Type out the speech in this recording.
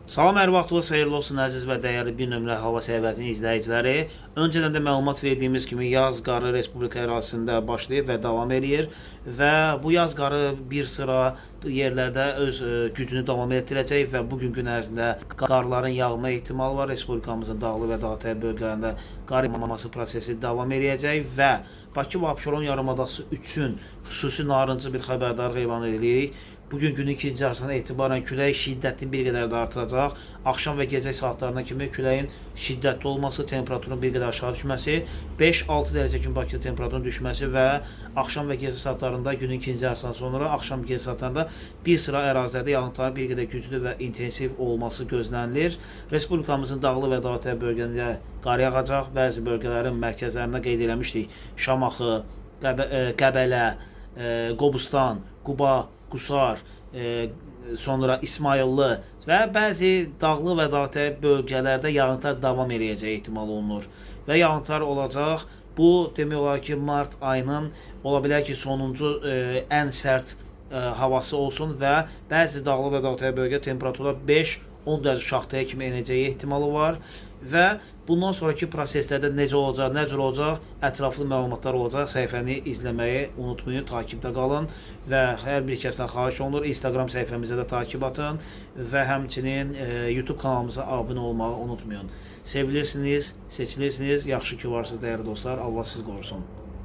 Salam, hər vaxtınız xeyirli olsun əziz və dəyərli bir nömrə hava səhifəsinin izləyiciləri. Öncədən də məlumat verdiyimiz kimi yaz qarı Respublika ərazisində başlayıb və davam edir və bu yaz qarı bir sıra yerlərdə öz gücünü davam etdirəcək və bugün gün ərzində qarların yağma ehtimalı var. Respublikamızın dağlıq və dağətəyi bölgələrində qar yağması prosesi davam edəcək və Bakı və Abşeron yarımadası üçün xüsusi narıncı bir xəbərdarlıq elan edirik. Bugün günün ikinci yarısından etibarən külək şiddəti bir qədər də artacaq. Axşam və gecə saatlarına kimi küləyin şiddətli olması, temperaturun bir qədər aşağı düşməsi, 5-6 dərəcə kimi Bakıda temperaturun düşməsi və axşam və gecə saatlarında günün ikinci yarısından sonra axşam gecə saatlarında bir sıra ərazilərdə yağıntıların bir qədər güclü və intensiv olması gözlənilir. Respublikamızın dağlıq və dağətəyi bölgələrində qar yağacaq. Bəzi bölgələrin mərkəzlərində qeyd eləmişdik. Şamaxı, Qəbələ, Qobustan, Quba, Qusar, sonra İsmayıllı və bəzi dağlıq və dağətəyi bölgələrdə yağıntılar davam edəcəyi ehtimal olunur və yağıntılar olacaq. Bu demək olar ki, mart ayının ola bilər ki, sonuncu ən sərt havası olsun və bəzi dağlıq və dağətəyi bölgə temperaturlar 5-10 dərəcə şaxtaya kimi enəcəyi ehtimalı var və bundan sonraki proseslərdə necə olacaq, nə cür olacaq, ətraflı məlumatlar olacaq. Səhifəni izləməyi unutmayın, takibdə qalın və hər bir kəsdən xahiş olunur, Instagram səhifəmizə də takib atın və həmçinin YouTube kanalımıza abunə olmağı unutmayın. Sevilirsiniz, seçilirsiniz, yaxşı ki varsınız dəyərli dostlar, Allah sizi qorusun.